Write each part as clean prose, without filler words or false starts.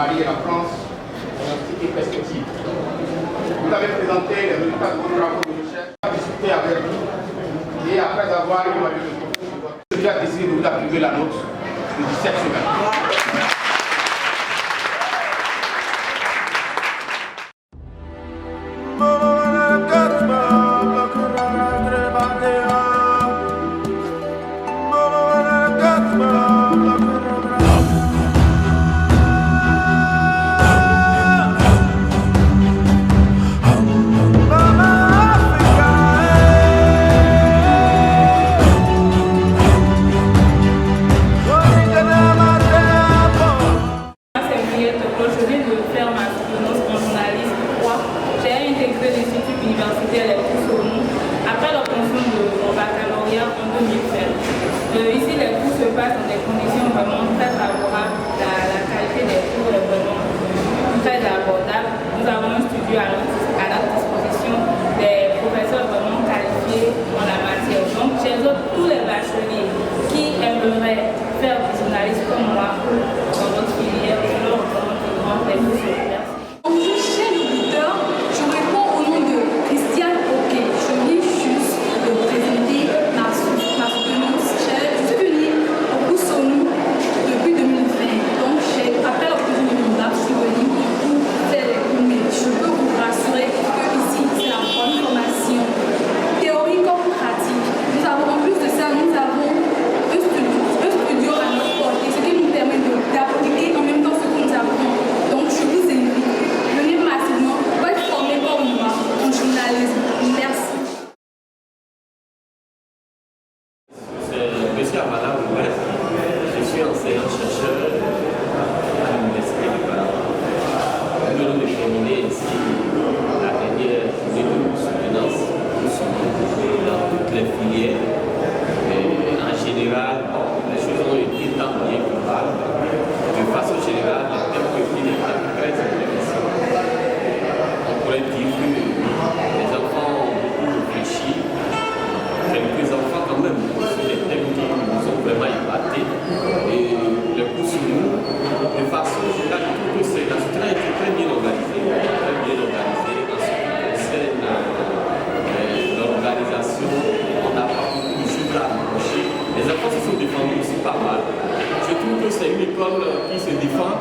Mali et la France, et perspective. Vous avez présenté les résultats de vos travaux de recherche, discuté avec vous, et après avoir évalué le cours, vous avez décidé de vous attribuer la note de 17 semaines. Ici, les cours se passent dans des conditions vraiment très favorables. La qualité des cours est vraiment très abordable. Nous avons un studio à notre disposition, des professeurs vraiment qualifiés en la matière. Donc, j'exhorte tous les bacheliers qui aimeraient faire du journalisme comme moi dans notre filière, je leur recommande vivement les cours sur place. Bonjour, chers auditeurs, je réponds au nom de Christiane Oké. Je viens juste de présenter ma soutenance. Je suis venue au Coussonou depuis 2020. Donc, après l'obtention de mon bac, je suis venue pour faire les cours. Mais je peux vous rassurer que ici, c'est la bonne formation, théorique comme pratique. Nous avons, en plus de ça, nous avons un studio à notre portée, ce qui nous permet d'appliquer en même temps ce que nous apprenons. Donc, je vous invite, venez massivement pour être formé comme moi en journalisme. Merci. Je suis Amala Ouest, je suis enseignant-chercheur à l'Université de Paris. Nous venons de terminer ici la dernière journée de soutenance. Nous sommes dans toutes les filières. Et en général, les choses ont été tant bien que mal. De façon générale, les thèmes ont été très intéressants. On pourrait dire que les enfants ont beaucoup réfléchi. Quelques enfants quand même, c'est des thèmes qui nous ont vraiment épatés. Et le cours sur nous, de façon générale, tout c'est la soutenance a été très bien organisée en ce qui concerne l'organisation. On n'a pas beaucoup de choses à approcher. Les enfants se sont défendus aussi pas mal. Je trouve que c'est une école qui se défend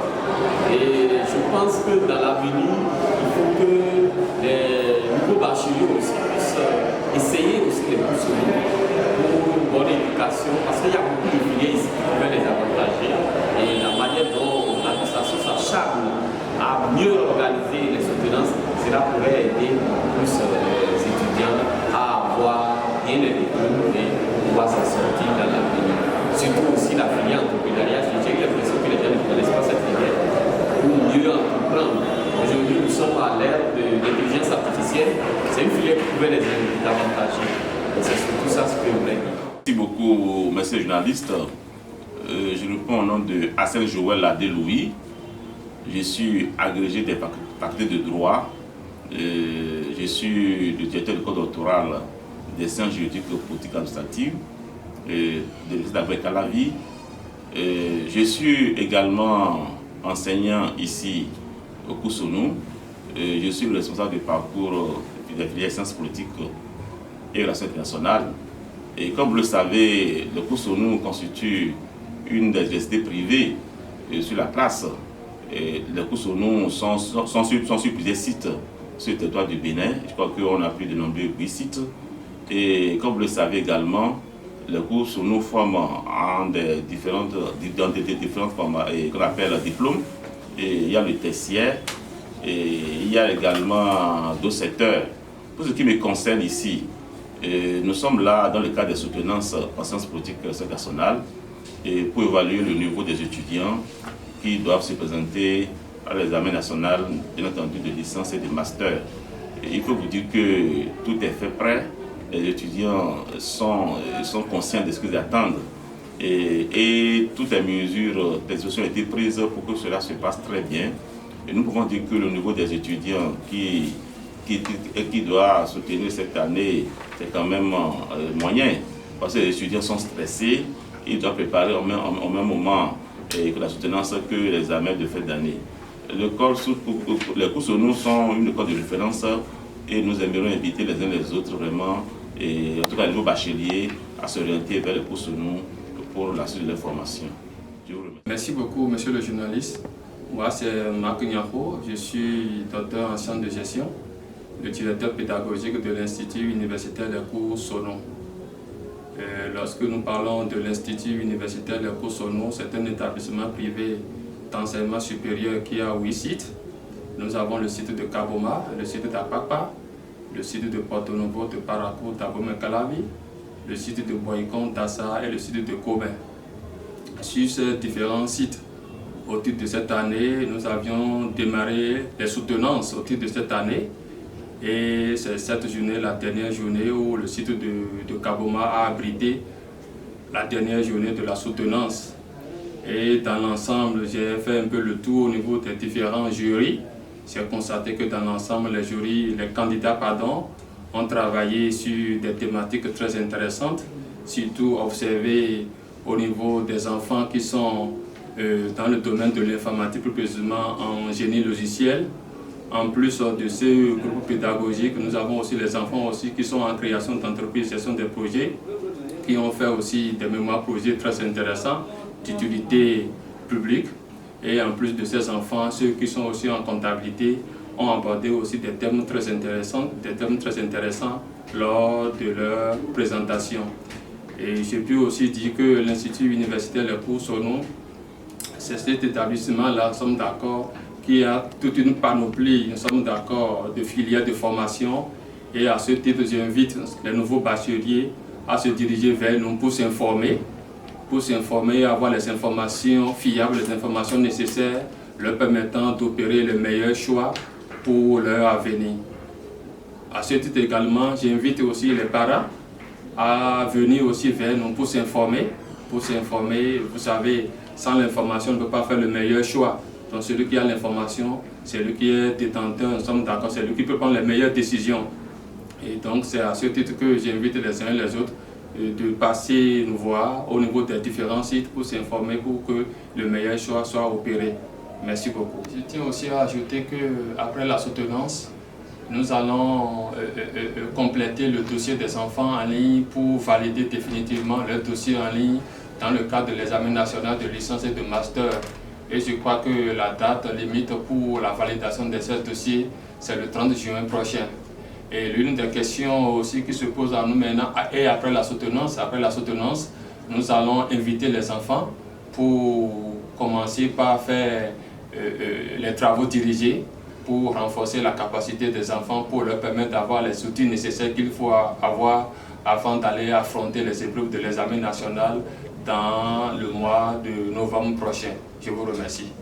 et je pense que dans l'avenir, il faut que les nouveaux bacheliers aussi puissent essayer aussi les cours sur nous pour une bonne éducation parce qu'il y a beaucoup de filières ici qui peuvent les avantager et la manière dont l'administration s'acharne à mieux organiser les soutenances, cela pourrait aider plus les étudiants à avoir bien les diplômes et pouvoir s'en sortir dans l'avenir. Surtout aussi la filière entrepreneuriat, j'ai l'impression que les gens ne connaissent pas cette filière pour mieux entreprendre. Aujourd'hui, nous sommes à l'ère de l'intelligence artificielle. C'est une filière qui pouvait les avantager. C'est surtout ça ce que je voulais dire. Merci beaucoup, monsieur journaliste. Je réponds au nom de Hassan Joël Ladé-Louis. Je suis agrégé des facultés de droit. Je suis le directeur de code doctoral des sciences juridiques et politiques administratives de l'Université d'Afrique à la vie. Je suis également enseignant ici au Coussonou. Je suis le responsable du parcours des filières sciences politiques et relations internationales. Et comme vous le savez, le Coussonou constitue une des universités privées sur la place. Et les Coussonou sont sur plusieurs sites sur le territoire du Bénin. Je crois qu'on a plus de nombreux 8 sites. Et comme vous le savez également, les Coussonou forment dans des différentes formes qu'on appelle diplômes. Et il y a le tertiaire et il y a également d'autres secteurs. Pour ce qui me concerne ici, nous sommes là dans le cadre des soutenances en sciences politiques internationales et pour évaluer le niveau des étudiants qui doivent se présenter à l'examen national, bien entendu, de licence et de master. Et il faut vous dire que tout est fait prêt. Les étudiants sont conscients de ce qu'ils attendent et toutes les mesures d'exécution ont été prises pour que cela se passe très bien. Et nous pouvons dire que le niveau des étudiants qui doit soutenir cette année, c'est quand même moyen, parce que les étudiants sont stressés, ils doivent préparer au même moment que la soutenance que l'examen de fin d'année. Les cours Sonou sont une école de référence et nous aimerions inviter les uns les autres vraiment, et en tout cas les nouveaux bacheliers, à s'orienter vers les cours Sonou pour la suite de leur formation. Je vous remercie. Merci beaucoup, monsieur le journaliste. Moi, c'est Marc Nyako, je suis docteur en sciences de gestion, le directeur pédagogique de l'Institut universitaire des cours Sonou. Lorsque nous parlons de l'Institut universitaire des cours Sonou, c'est un établissement privé d'enseignement supérieur qui a 8 sites. Nous avons le site de Kaboma, le site d'Apapa, le site de Porto Novo, de Parakou, Tabomey-Calavi, le site de Boycon, Tassa et le site de Kobe. Sur ces différents sites, au titre de cette année, nous avions démarré les soutenances au titre de cette année. Et c'est cette journée, la dernière journée où le site de Kaboma a abrité la dernière journée de la soutenance. Et dans l'ensemble, j'ai fait un peu le tour au niveau des différents jurys. J'ai constaté que dans l'ensemble, les candidats ont travaillé sur des thématiques très intéressantes, surtout observé au niveau des enfants qui sont dans le domaine de l'informatique, plus précisément en génie logiciel. En plus de ce groupe pédagogique, nous avons aussi les enfants aussi qui sont en création d'entreprises, gestion des projets, qui ont fait aussi des mémoires projets très intéressants d'utilité publique. Et en plus de ces enfants, ceux qui sont aussi en comptabilité ont abordé aussi des thèmes très intéressants lors de leur présentation. Et j'ai pu aussi dire que l'Institut universitaire des cours Sonou, c'est cet établissement-là, nous sommes d'accord, qui a toute une panoplie, nous sommes d'accord, de filières de formation. Et à ce titre, j'invite les nouveaux bacheliers à se diriger vers nous pour s'informer et avoir les informations fiables, les informations nécessaires, leur permettant d'opérer les meilleurs choix pour leur avenir. À ce titre également, j'invite aussi les parents à venir aussi vers nous pour s'informer. Vous savez, sans l'information, on ne peut pas faire le meilleur choix. Donc celui qui a l'information, c'est lui qui est détenteur, nous sommes d'accord, c'est lui qui peut prendre les meilleures décisions. Et donc c'est à ce titre que j'invite les uns et les autres de passer nous voir au niveau des différents sites pour s'informer, pour que le meilleur choix soit opéré. Merci beaucoup. Je tiens aussi à ajouter qu'après la soutenance, nous allons compléter le dossier des enfants en ligne pour valider définitivement leur dossier en ligne dans le cadre de l'examen national de licence et de master. Et je crois que la date limite pour la validation de ces dossiers, c'est le 30 juin prochain. Et l'une des questions aussi qui se pose à nous maintenant, et après la soutenance, nous allons inviter les enfants pour commencer par faire les travaux dirigés pour renforcer la capacité des enfants, pour leur permettre d'avoir les outils nécessaires qu'il faut avoir avant d'aller affronter les épreuves de l'examen national dans le mois de novembre prochain. Je vous remercie.